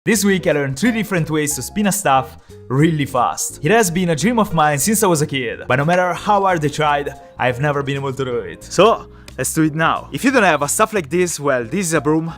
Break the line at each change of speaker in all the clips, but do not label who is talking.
This week I learned 3 different ways to spin a staff really fast. It has been a dream of mine since I was a kid, but no matter how hard I tried, I've never been able to do it. So, let's do it now. If you don't have a staff like this, well, this is a broom,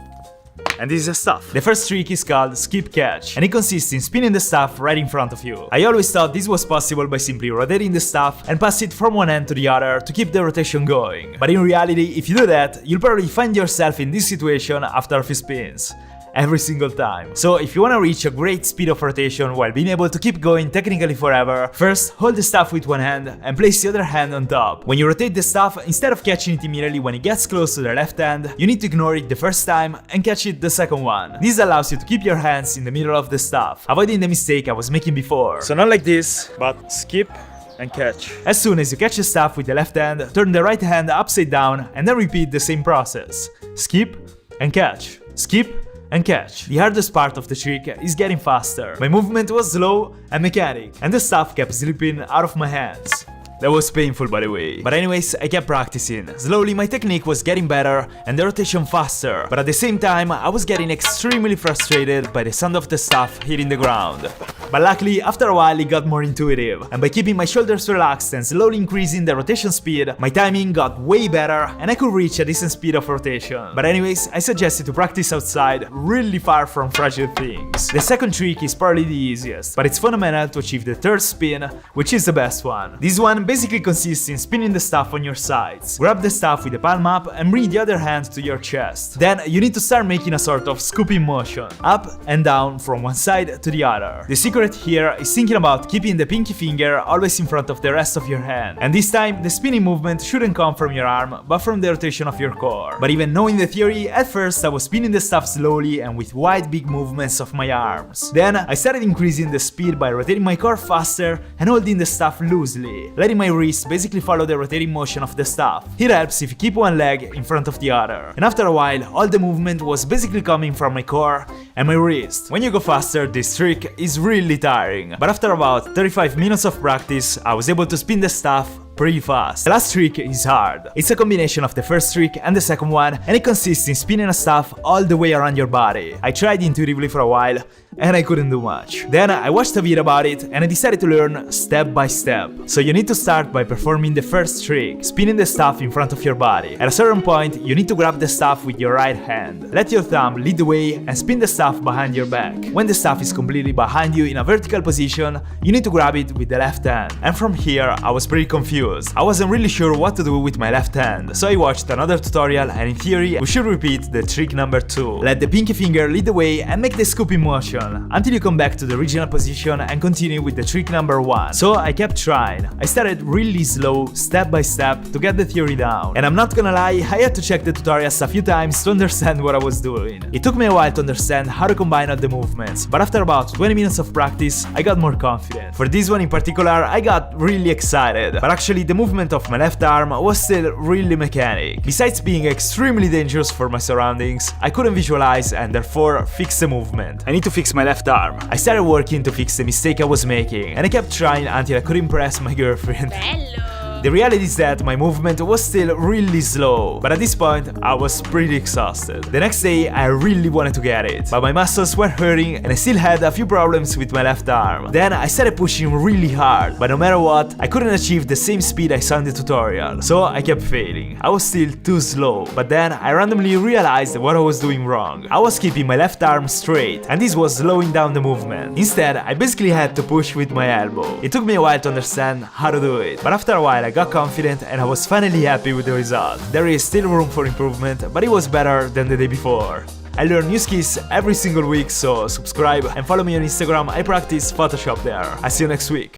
and this is a staff. The first trick is called skip catch, and it consists in spinning the staff right in front of you. I always thought this was possible by simply rotating the staff and pass it from one end to the other to keep the rotation going. But in reality, if you do that, you'll probably find yourself in this situation after a few spins. Every single time. So if you want to reach a great speed of rotation while being able to keep going technically forever, first hold the staff with one hand and place the other hand on top. When you rotate the staff, instead of catching it immediately when it gets close to the left hand, you need to ignore it the first time and catch it the second one. This allows you to keep your hands in the middle of the staff, avoiding the mistake I was making before. So not like this, but skip and catch. As soon as you catch the staff with the left hand, turn the right hand upside down and then repeat the same process. Skip and catch. Skip and catch. The hardest part of the trick is getting faster. My movement was slow and mechanic, and the staff kept slipping out of my hands. That was painful, by the way. But anyways, I kept practicing. Slowly my technique was getting better and the rotation faster, but at the same time I was getting extremely frustrated by the sound of the staff hitting the ground. But luckily, after a while it got more intuitive, and by keeping my shoulders relaxed and slowly increasing the rotation speed, my timing got way better and I could reach a decent speed of rotation. But anyways, I suggest you to practice outside, really far from fragile things. The second trick is probably the easiest, but it's fundamental to achieve the third spin, which is the best one. This one basically consists in spinning the staff on your sides. Grab the staff with the palm up and bring the other hand to your chest. Then you need to start making a sort of scooping motion, up and down from one side to the other. The secret here is thinking about keeping the pinky finger always in front of the rest of your hand. And this time, the spinning movement shouldn't come from your arm, but from the rotation of your core. But even knowing the theory, at first I was spinning the staff slowly and with wide big movements of my arms. Then I started increasing the speed by rotating my core faster and holding the staff loosely, letting my wrist basically follow the rotating motion of the staff. It helps if you keep one leg in front of the other. And after a while, all the movement was basically coming from my core and my wrist. When you go faster, this trick is really tiring. But after about 35 minutes of practice, I was able to spin the staff pretty fast. The last trick is hard. It's a combination of the first trick and the second one, and it consists in spinning a staff all the way around your body. I tried intuitively for a while, and I couldn't do much. Then I watched a video about it, and I decided to learn step by step. So you need to start by performing the first trick, spinning the staff in front of your body. At a certain point, you need to grab the staff with your right hand. Let your thumb lead the way and spin the staff behind your back. When the staff is completely behind you in a vertical position, you need to grab it with the left hand. And from here, I was pretty confused. I wasn't really sure what to do with my left hand, so I watched another tutorial, and in theory we should repeat the trick number 2. Let the pinky finger lead the way and make the scooping motion until you come back to the original position and continue with the trick number 1. So I kept trying. I started really slow, step by step, to get the theory down. And I'm not gonna lie, I had to check the tutorials a few times to understand what I was doing. It took me a while to understand how to combine all the movements, but after about 20 minutes of practice, I got more confident. For this one in particular, I got really excited, but actually the movement of my left arm was still really mechanic. Besides being extremely dangerous for my surroundings, I couldn't visualize and therefore fix the movement. I need to fix my left arm. I started working to fix the mistake I was making, and I kept trying until I could impress my girlfriend.
Bello!
The reality is that my movement was still really slow, but at this point I was pretty exhausted. The next day I really wanted to get it, but my muscles were hurting and I still had a few problems with my left arm. Then I started pushing really hard, but no matter what, I couldn't achieve the same speed I saw in the tutorial, so I kept failing. I was still too slow, but then I randomly realized what I was doing wrong. I was keeping my left arm straight, and this was slowing down the movement. Instead, I basically had to push with my elbow. It took me a while to understand how to do it, but after a while I got confident and I was finally happy with the result. There is still room for improvement, but it was better than the day before. I learn new skills every single week, so subscribe and follow me on Instagram. I practice Photoshop there. I'll see you next week.